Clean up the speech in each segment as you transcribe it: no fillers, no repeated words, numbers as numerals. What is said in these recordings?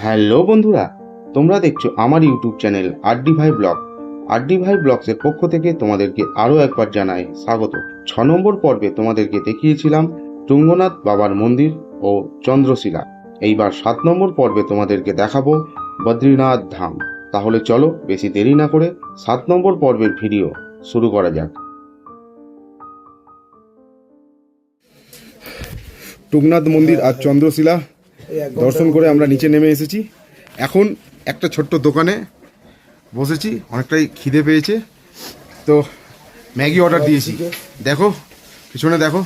Hello বন্ধুরা, তোমরা দেখছো আমার ইউটিউব চ্যানেল আরডি ভাই ব্লগ। আরডি ভাই ব্লগসের পক্ষ থেকে তোমাদেরকে আরও একবার জানাই স্বাগত। 6 নম্বর পর্বে তোমাদেরকে দেখিয়েছিলাম তুঙ্গনাথ বাবার মন্দির ও চন্দ্রশিলা। এইবার 7 নম্বর পর্বে তোমাদেরকে দেখাবো বদ্রীনাথ ধাম। তাহলে চলো বেশি দেরি না করে 7 নম্বর পর্বের ভিডিও শুরু করা যাক। তুঙ্গনাথ মন্দির আর চন্দ্রশিলা দর্শন করে আমরা নিচে নেমে এসেছি। এখন একটা ছোট্ট দোকানে বসেছি, অনেকটাই খিদে পেয়েছে, তো ম্যাগি অর্ডার দিয়েছি। দেখো পিছনে দেখো,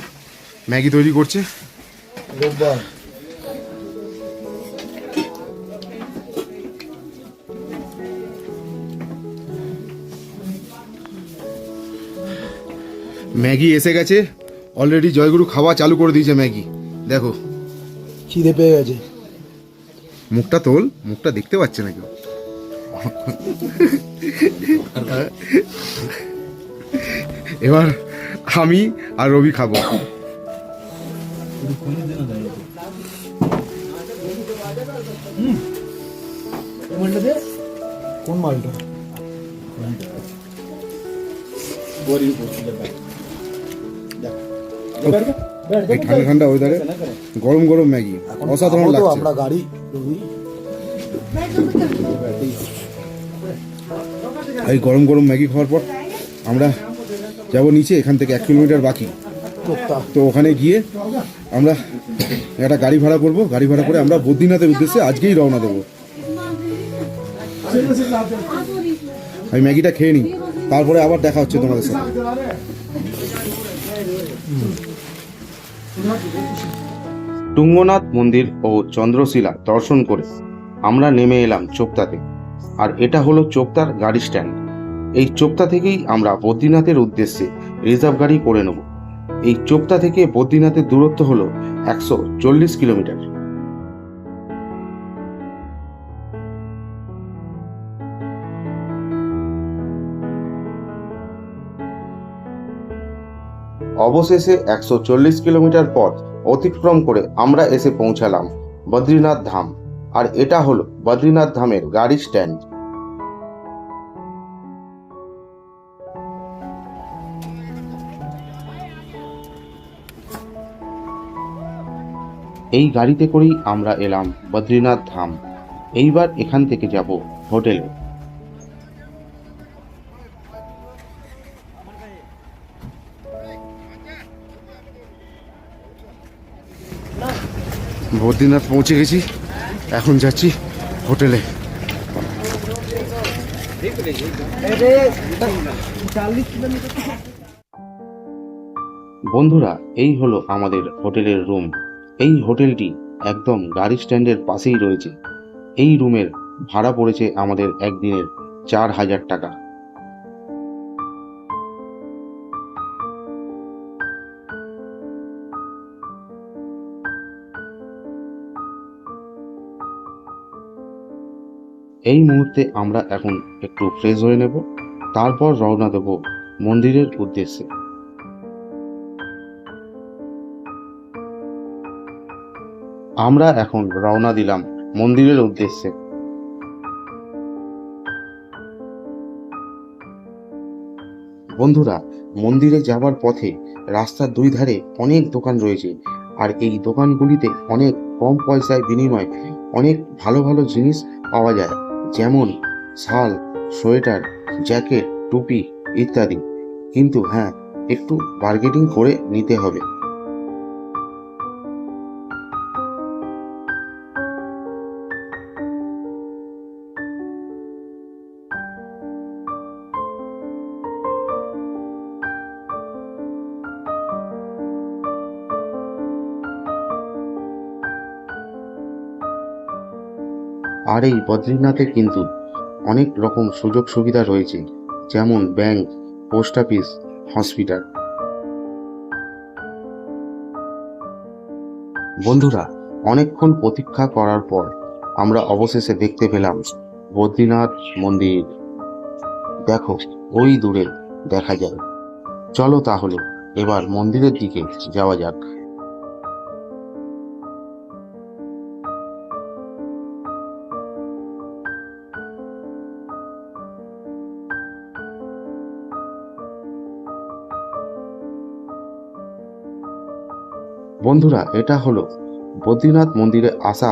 ম্যাগি তৈরি করছে। ম্যাগি এসে গেছে অলরেডি। জয়গুরু খাওয়া চালু করে দিয়েছে ম্যাগি। দেখো খিদে পেয়ে গেছে। মুখটা তোল, মুখটা দেখতে পাচ্ছে না কেউ। এবার আমি আর রবি খাবো। কোন মালটা? এই ঠান্ডা ঠান্ডা ওয়েদারে গরম গরম ম্যাগি অসাধারণ লাগছে। আমরা গাড়ি এই গরম গরম ম্যাগি খাওয়ার পর আমরা যাব নিচে। এখান থেকে 1 কিলোমিটার বাকি, তো ওখানে গিয়ে আমরা একটা গাড়ি ভাড়া করব। গাড়ি ভাড়া করে আমরা বদ্রীনাথের উদ্দেশ্যে আজকেই রওনা দেবো। আমি ম্যাগিটা খেয়ে নিই, তারপরে আবার দেখা হচ্ছে তোমাদের সাথে। তুঙ্গনাথ মন্দির ও চন্দ্রশিলা দর্শন করে আমরা নেমে এলাম চোপতাতে। আর এটা হলো চোপতার গাড়ি স্ট্যান্ড। এই চোপতা থেকেই আমরা বদ্রীনাথের উদ্দেশ্যে রিজার্ভ গাড়ি করে নেব। এই চোপতা থেকে বদ্রীনাথের দূরত্ব হলো 140 কিলোমিটার। অবশেষে 140 কিলোমিটার পথ অতিক্রম করে আমরা এসে পৌঁছালাম বদ্রীনাথ ধাম। আর এটা হলো বদ্রীনাথ ধামের গাড়ি স্ট্যান্ড। এই গাড়িতে করেই আমরা এলাম বদ্রীনাথ ধাম। এইবার এখান থেকে যাব হোটেলে। বদ্রীনাথ পৌঁছে গেছি, এখন যাচ্ছি হোটেলে। বন্ধুরা, এই হলো আমাদের হোটেলের রুম। এই হোটেলটি একদম গাড়ি স্ট্যান্ডের পাশেই রয়েছে। এই রুমের ভাড়া পড়েছে আমাদের একদিনের 4000 টাকা। এই মুহূর্তে আমরা এখন একটু ফ্রেশ হয়ে নেব, তারপর রওনা দেব মন্দিরের উদ্দেশ্যে। আমরা এখন রওনা দিলাম মন্দিরের উদ্দেশ্যে। বন্ধুরা, মন্দিরে যাবার পথে রাস্তার 2 ধারে অনেক দোকান রয়েছে। আর এই দোকানগুলিতে অনেক কম পয়সায় বিনিময়ে অনেক ভালো ভালো জিনিস পাওয়া যায়, যেমন শাল, সোয়েটার, জ্যাকেট, টুপি ইত্যাদি। কিন্তু হ্যাঁ, একটু বার্গেনিং করে নিতে হবে। আর এই বদ্রীনাথে কিন্তু অনেক রকম সুযোগ সুবিধা রয়েছে, যেমন ব্যাংক, পোস্ট অফিস, হসপিটাল। বন্ধুরা, অনেকক্ষণ প্রতীক্ষা করার পর আমরা অবশেষে দেখতে পেলাম বদ্রীনাথ মন্দির। দেখো, ওই দূরে দেখা যায়। চলো তাহলে এবার মন্দিরের দিকে যাওয়া যাক। বন্ধুরা, এটা হলো বদ্রীনাথ মন্দিরে আসা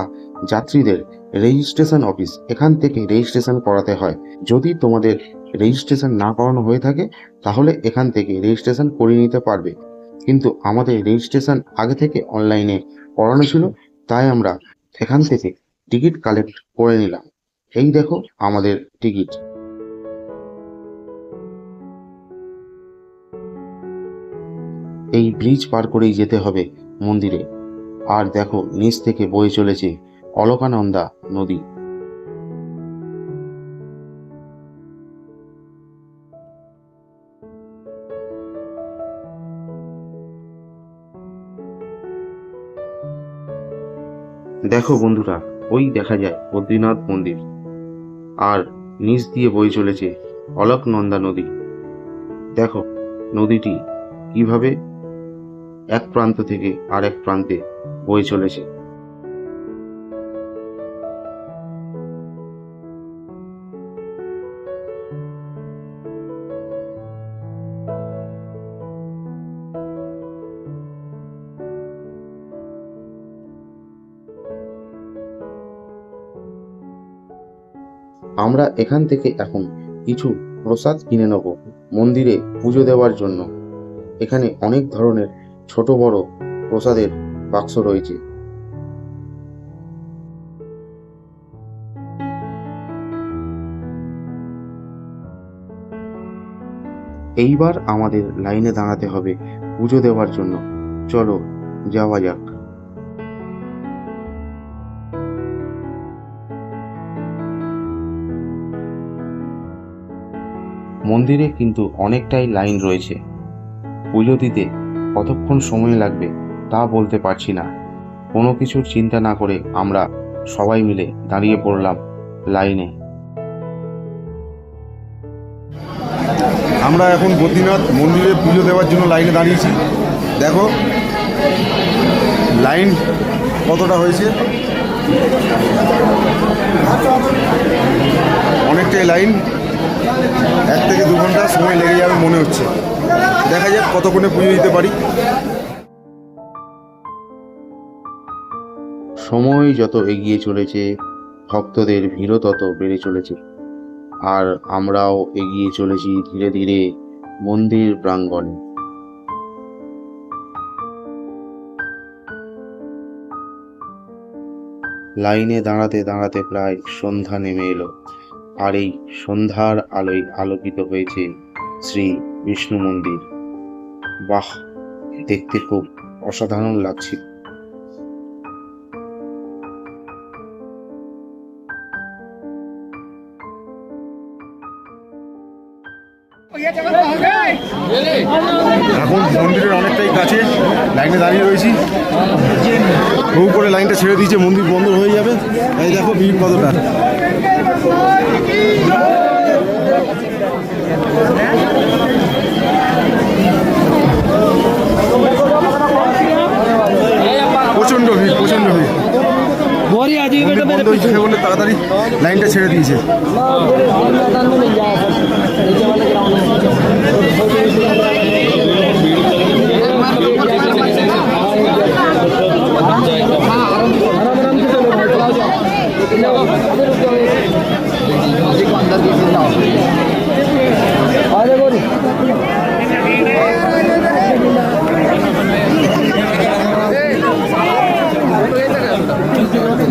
যাত্রীদের রেজিস্ট্রেশন অফিস। এখান থেকে রেজিস্ট্রেশন করাতে হয়। যদি তোমাদের রেজিস্ট্রেশন না করানো হয়ে থাকে তাহলে এখান থেকে রেজিস্ট্রেশন করে নিতে পারবে, কিন্তু আমাদের রেজিস্ট্রেশন আগে থেকে অনলাইনে করানো ছিল, তাই আমরা এখান থেকে টিকিট কালেক্ট করে নিলাম। এই দেখো আমাদের টিকিট। এই ব্রিজ পার করেই যেতে হবে মন্দিরে। আর দেখো নিচ থেকে বয়ে চলেছে অলকানন্দা নদী। দেখো বন্ধুরা, ওই দেখা যায় বদ্রীনাথ মন্দির, আর নিচ দিয়ে বয়ে চলেছে অলকনন্দা নদী। দেখো নদীটি কিভাবে এক প্রান্ত থেকে আর এক প্রান্তে বয়ে চলেছে। আমরা এখান থেকে এখন কিছু প্রসাদ কিনে নেব মন্দিরে পুজো দেওয়ার জন্য। এখানে অনেক ধরনের ছোট বড় প্রসাদের বাক্স রয়েছে। এইবার আমাদের লাইনে দাঁড়াতে হবে পুজো দেওয়ার জন্য। চলো যাওয়া যাক। মন্দিরে কিন্তু অনেকটাই লাইন রয়েছে। পুজো দিতে কতক্ষণ সময় লাগবে তা বলতে পারছি না। কোনো কিছুর চিন্তা না করে আমরা সবাই মিলে দাঁড়িয়ে পড়লাম লাইনে। আমরা এখন বদ্রীনাথ মন্দিরে পুজো দেওয়ার জন্য লাইনে দাঁড়িয়েছি। দেখো লাইন কতটা হয়েছে, অনেকটাই লাইন। 1 থেকে 2 ঘন্টা সময় লেগে যাবে মনে হচ্ছে। দেখা যাক কতক্ষণে পুজো দিতে পারি। সময় যত এগিয়ে চলেছে ভক্তদের ভিড়ও তত বেড়ে চলেছে, আর আমরাও এগিয়ে চলেছি ধীরে ধীরে মন্দির প্রাঙ্গণে। লাইনে দাঁড়াতে দাঁড়াতে প্রায় সন্ধ্যা নেমে এলো, আর এই সন্ধ্যার আলোয় আলোকিত হয়েছে শ্রী বিষ্ণু মন্দির। বাহ, দেখতে খুব অসাধারণ লাগছিল। এখন মন্দিরের অনেকটাই কাছে লাইনে দাঁড়িয়ে রয়েছি। হু করে লাইনটা ছেড়ে দিয়েছে, মন্দির বন্ধ হয়ে যাবে। এই দেখো ভিড় কতটা। প্রচন্ড ভিড়, প্রচন্ড ভিড়। মন্দির বন্ধ হয়েছে বলে তাড়াতাড়ি লাইনটা ছেড়ে দিয়েছে।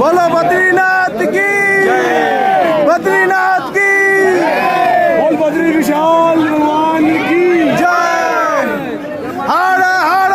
बोलो बद्रीनाथ की, बद्रीनाथ की, बोल बद्री विशाल भगवान की जय। हर हर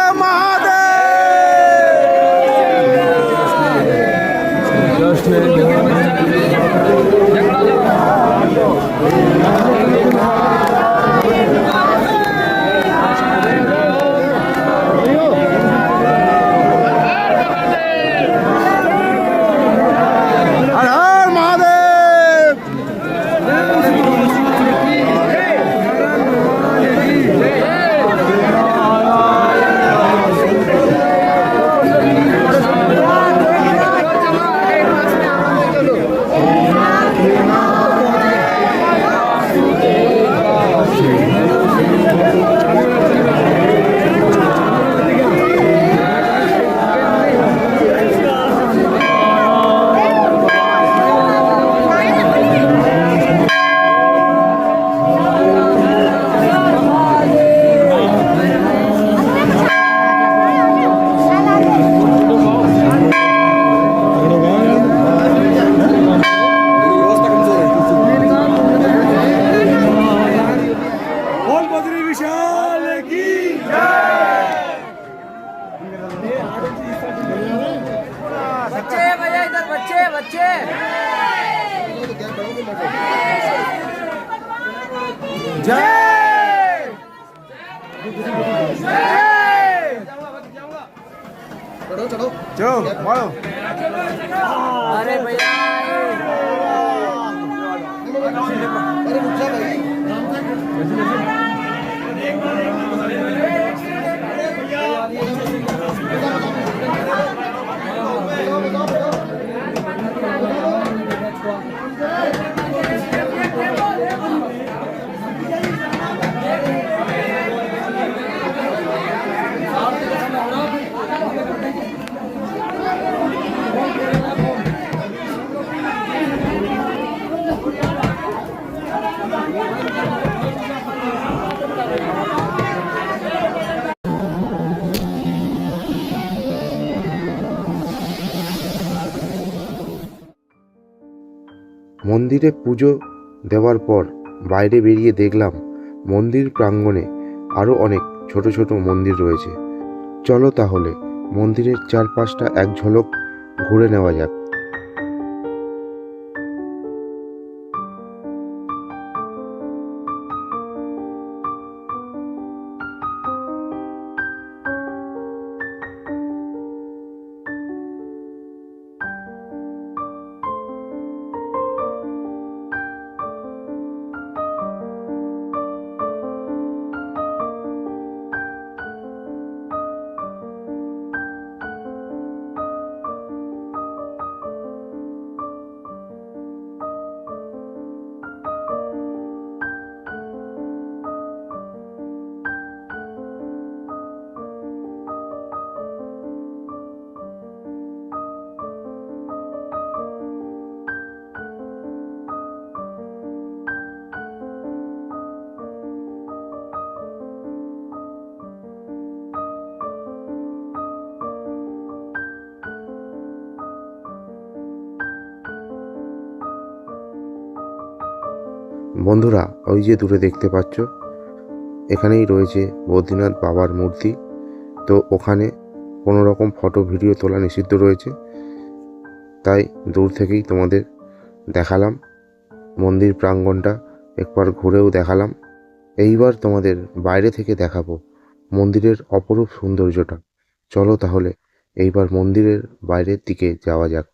চলো বলো। अरे भैया মন্দিরে পুজো দেওয়ার পর বাইরে বেরিয়ে দেখলাম মন্দির প্রাঙ্গণে আরও অনেক ছোট ছোট মন্দির রয়েছে। চলো তাহলে মন্দিরের চারপাশটা এক ঝলক ঘুরে নেওয়া যাক। বন্ধুরা, ওই যে দূরে দেখতে পাচ্ছ, এখানেই রয়েছে বদ্রীনাথ বাবার মূর্তি। তো ওখানে কোনো রকম ফটো ভিডিও তোলা নিষিদ্ধ রয়েছে, তাই দূর থেকেই তোমাদের দেখালাম। মন্দির প্রাঙ্গণটা একবার ঘুরেও দেখালাম। এইবার তোমাদের বাইরে থেকে দেখাবো মন্দিরের অপরূপ সৌন্দর্যটা। চলো তাহলে এইবার মন্দিরের বাইরের দিকে যাওয়া যাক।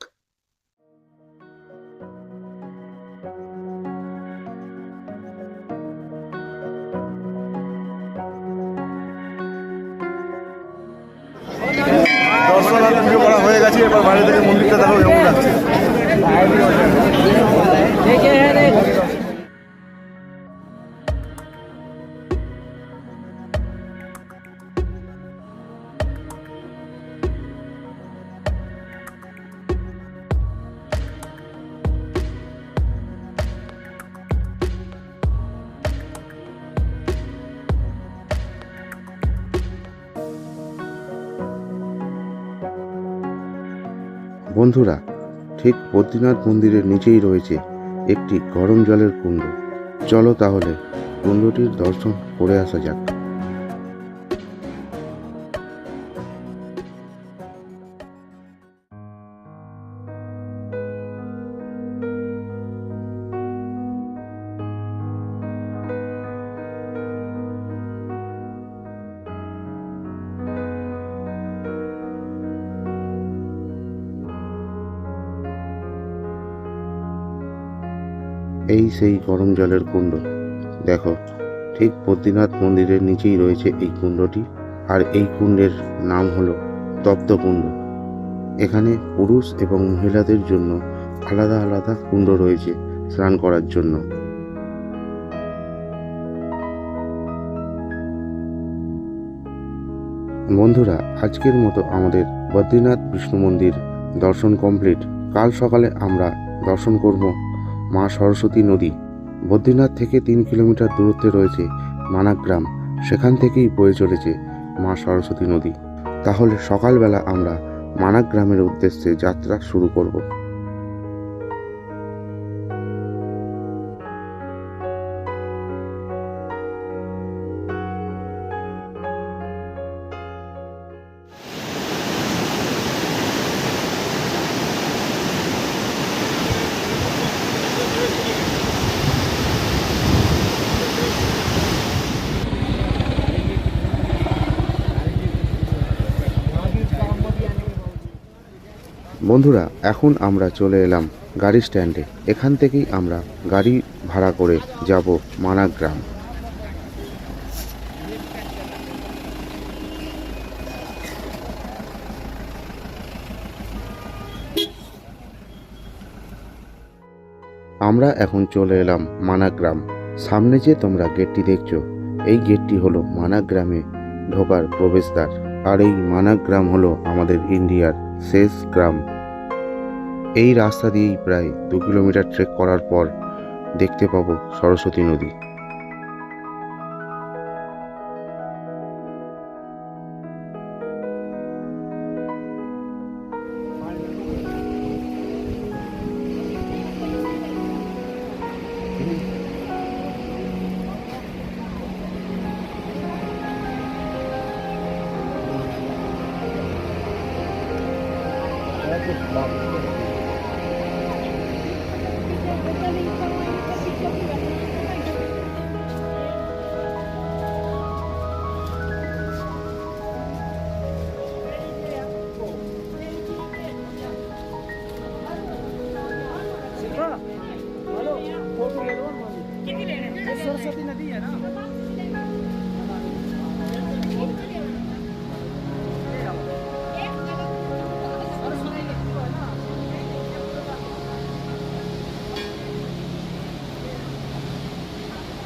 দর্শনার্থী পুজো করা হয়ে গেছে, এবার বাইরে থেকে মন্দিরটা দেখো কেমন লাগছে। বন্ধুরা, ঠিক বদ্রীনাথ মন্দিরের নিচেই রয়েছে একটি গরম জলের কুণ্ড। চলো তাহলে কুণ্ডটির দর্শন করে আসা যাক। এই সেই গরম জলের কুণ্ড। দেখো, ঠিক বদ্রীনাথ মন্দিরের নিচেই রয়েছে এই কুণ্ডটি, আর এই কুণ্ডের নাম হলো তপ্ত কুণ্ড। এখানে পুরুষ এবং মহিলাদের জন্য আলাদা আলাদা কুণ্ড রয়েছে স্নান করার জন্য। বন্ধুরা, আজকের মতো আমাদের বদ্রীনাথ বিষ্ণু মন্দির দর্শন কমপ্লিট। কাল সকালে আমরা দর্শন করব মা সরস্বতী নদী। বদ্রীনাথ থেকে 3 কিলোমিটার দূরত্বে রয়েছে মানাগ্রাম, সেখান থেকেই বয়ে চলেছে মা সরস্বতী নদী। তাহলে সকালবেলা আমরা মানাগ্রামের উদ্দেশ্যে যাত্রা শুরু করব। বন্ধুরা, এখন আমরা চলে এলাম গাড়ি স্ট্যান্ডে। এখান থেকেই আমরা গাড়ি ভাড়া করে যাব মানাগ্রাম। আমরা এখন চলে এলাম মানাগ্রাম। সামনে যে তোমরা গেটটি দেখছো, এই গেটটি হলো মানাগ্রামে ঢোকার প্রবেশদ্বার। আর এই মানাগ্রাম হলো আমাদের ইন্ডিয়ার শেষ গ্রাম। এই রাস্তা দিয়েই প্রায় 2 কিলোমিটার ট্রেক করার পর দেখতে পাবো সরস্বতী নদী। सरस्वती नदी है ना।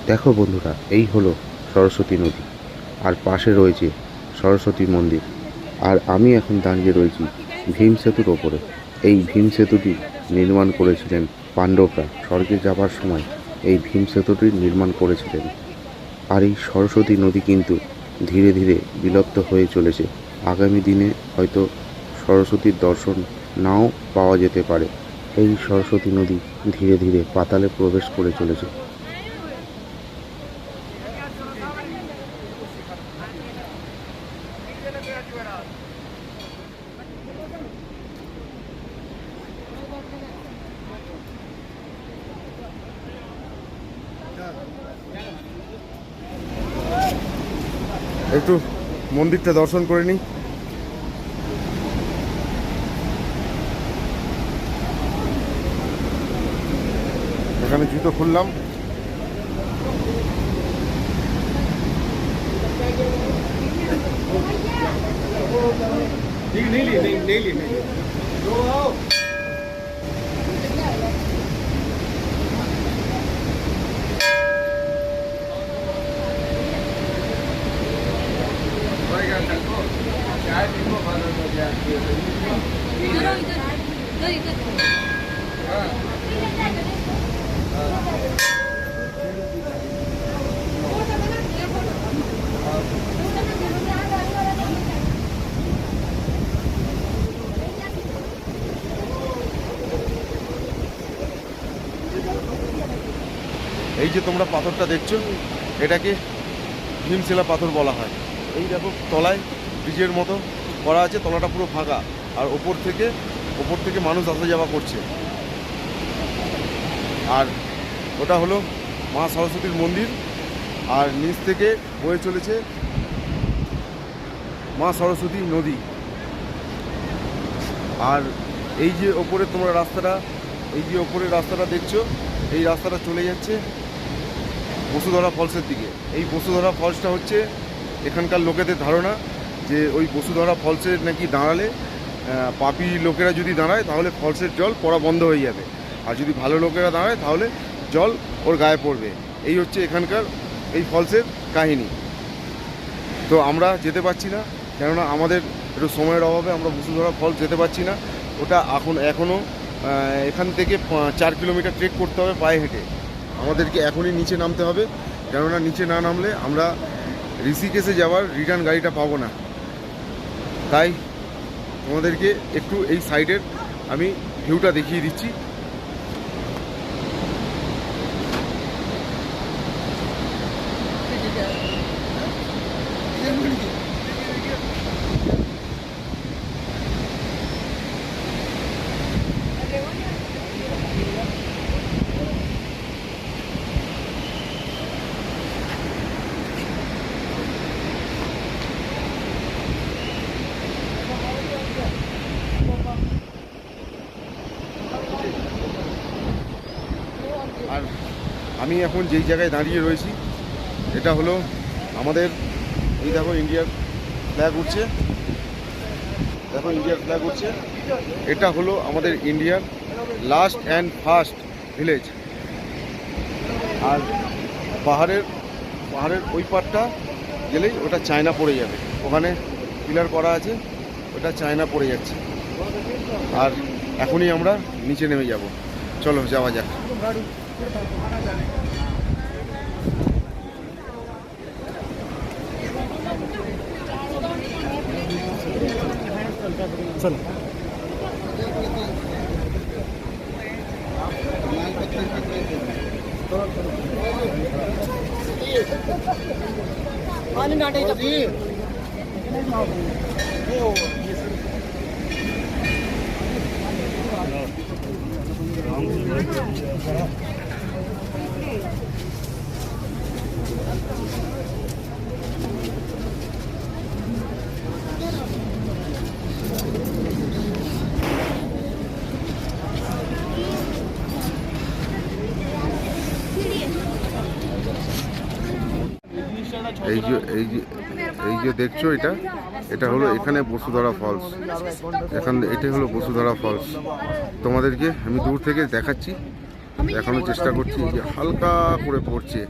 দেখো বন্ধুরা, এই হলো সরস্বতী নদী, আর পাশে রয়েছে সরস্বতী মন্দির। আর আমি এখন দাঁড়িয়ে রয়েছি ভীম সেতুর ওপরে। এই ভীম সেতুটি নির্মাণ করেছিলেন পাণ্ডবরা স্বর্গে যাবার সময়। এই ভীম সেতুটি নির্মাণ করেছিলেন। আর এই সরস্বতী নদী কিন্তু ধীরে ধীরে বিলুপ্ত হয়ে চলেছে। আগামী দিনে হয়তো সরস্বতীর দর্শন নাও পাওয়া যেতে পারে। এই সরস্বতী নদী ধীরে ধীরে পাতালে প্রবেশ করে চলেছে। একটু মন্দিরটা দর্শন করে নিই। এখানে জুতো খুললাম। এই যে তোমরা পাথরটা দেখছো, এটাকে ভীমশিলা পাথর বলা হয়। এই দেখো তলায় ব্রিজের মতো করা আছে, তলাটা পুরো ফাঁকা, আর ওপর থেকে মানুষ আসা যাওয়া করছে। আর ওটা হলো মা সরস্বতীর মন্দির, আর নিচ থেকে বয়ে চলেছে মা সরস্বতী নদী। আর এই যে ওপরে তোমরা রাস্তাটা, এই যে ওপরের রাস্তাটা দেখছো, এই রাস্তাটা চলে যাচ্ছে বসুধরা ফলসের দিকে। এই বসুধরা ফলসটা হচ্ছে এখানকার লোকেদের ধারণা যে ওই বসুধরা ফলসের নাকি দাঁড়ালে পাপী লোকেরা যদি দাঁড়ায় তাহলে ফলসের জল পড়া বন্ধ হয়ে যাবে, আর যদি ভালো লোকেরা দাঁড়ায় তাহলে জল ওর গায়ে পড়বে। এই হচ্ছে এখানকার এই ফলসের কাহিনী। তো আমরা যেতে পারছি না, কেননা আমাদের একটু সময়ের অভাবে আমরা বসুধরা ফলস যেতে পারছি না। ওটা এখনও এখান থেকে 4 কিলোমিটার ট্রেক করতে হবে পায়ে হেঁটে। আমাদেরকে এখনই নিচে নামতে হবে, কেননা নিচে না নামলে আমরা ঋষিকেশে যাওয়ার রিটার্ন গাড়িটা পাবো না। তাই তোমাদেরকে একটু এই সাইডের আমি ভিউটা দেখিয়ে দিচ্ছি। আমি এখন যেই জায়গায় দাঁড়িয়ে রয়েছি এটা হলো আমাদের, এই দেখো ইন্ডিয়ার ফ্ল্যাগ উঠছে, দেখো ইন্ডিয়ার ফ্ল্যাগ উঠছে। এটা হলো আমাদের ইন্ডিয়ার লাস্ট অ্যান্ড ফার্স্ট ভিলেজ। আর পাহাড়ের ওই পারটা গেলেই ওটা চায়না পড়ে যাবে, ওখানে পিলার করা আছে, ওটা চায়না পড়ে যাচ্ছে। আর এখনই আমরা নিচে নেমে যাব, চলো যাওয়া যাক। চলো। এই যে দেখছো এটা হলো এখানে বসুধরা ফলস। এটাই হলো বসুধরা ফলস। তোমাদেরকে আমি দূর থেকে দেখাচ্ছি, দেখানোর চেষ্টা করছি যে হালকা করে পড়ছে।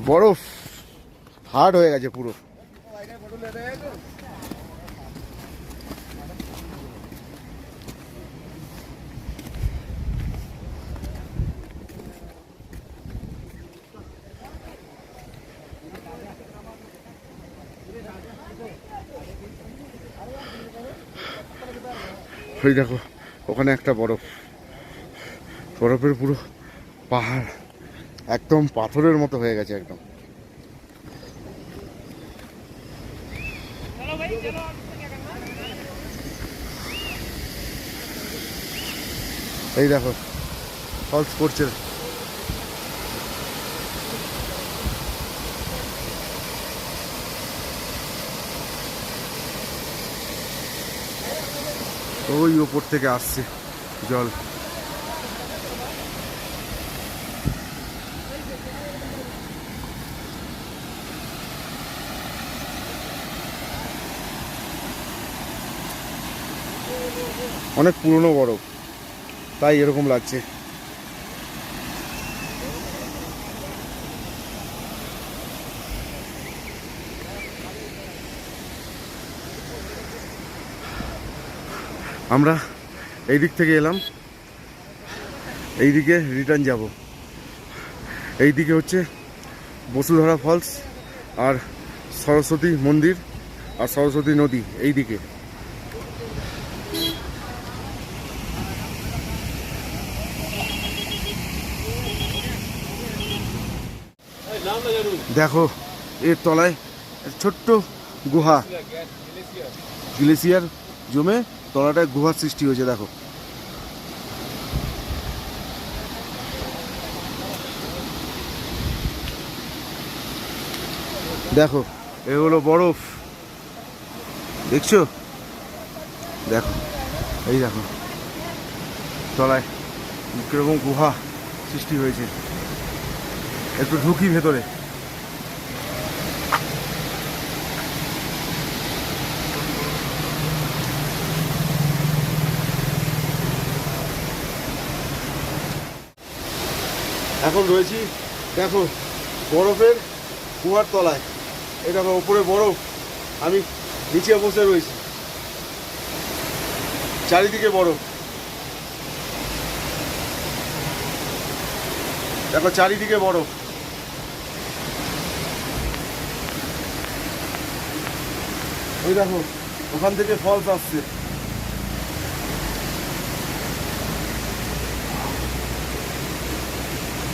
বরফ হার্ড হয়ে গেছে পুরো। ওই দেখো ওখানে একটা বরফের পুরো পাহাড় একদম পাথরের মতো হয়ে গেছে একদম। এই দেখো ফলস পড়ছে। ওই ওপর থেকে আসছে জল। অনেক পুরনো বরফ, তাই এরকম লাগছে। আমরা এই দিক থেকে এলাম, এই দিকে রিটার্ন যাব। এই দিকে হচ্ছে বসুধরা ফলস আর সরস্বতী মন্দির আর সরস্বতী নদী এই দিকে। দেখো এর তলায় ছোট্ট গুহা, গ্লেসিয়ার জমে তলাটায় গুহার সৃষ্টি হয়েছে। দেখো দেখো এ হলো বরফ, দেখছো? দেখো এই দেখো তলায় কিরকম গুহা সৃষ্টি হয়েছে। একটু ঢুকি ভেতরে। এখন রয়েছি দেখো বরফের গুহার তলায়। এই দেখো ওপরে বরফ, আমি নিচে বসে রয়েছি, চারিদিকে বরফ। দেখো চারিদিকে বরফ। ওই দেখো ওখান থেকে ফলস আসছে।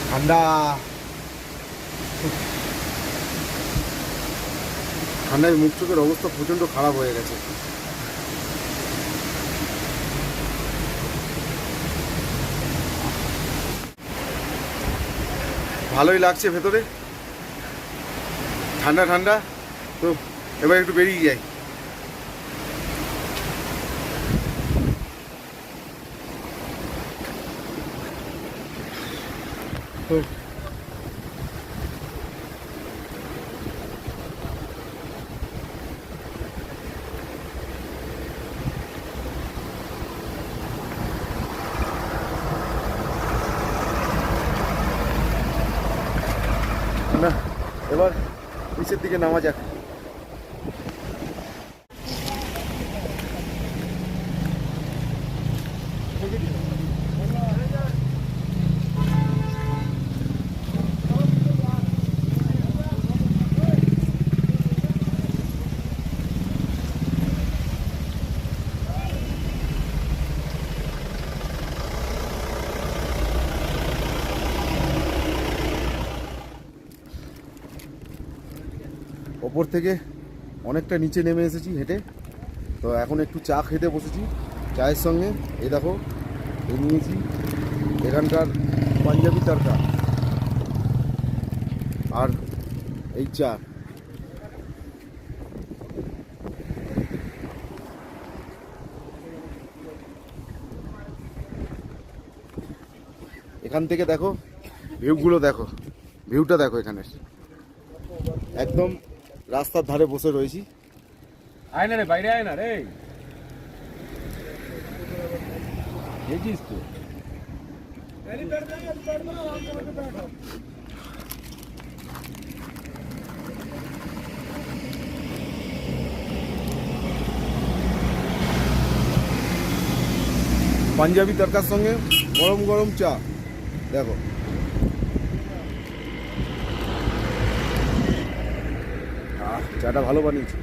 ঠান্ডা ঠান্ডায় মুখ চোখের অবস্থা প্রচণ্ড খারাপ হয়ে গেছে। ভালোই লাগছে ভেতরে, ঠান্ডা ঠান্ডা। তো এবার একটু বেরিয়ে যাই। তো না, এবার নিচের দিকে নামা যাক। ওপর থেকে অনেকটা নিচে নেমে এসেছি হেঁটে। তো এখন একটু চা খেতে বসেছি। চায়ের সঙ্গে এই দেখো এই নিয়েছি এখানকার পাঞ্জাবি তড়কা আর এই চা। এখান থেকে দেখো ভিউগুলো, দেখো ভিউটা দেখো এখানের, একদম রাস্তার ধারে বসে রয়েছি। আয় না রে, বাইরে আয় না রে, দেখছিস তো? পাঞ্জাবি তড়কার সঙ্গে গরম গরম চা, দেখো। চাটা ভালো বানিয়েছি।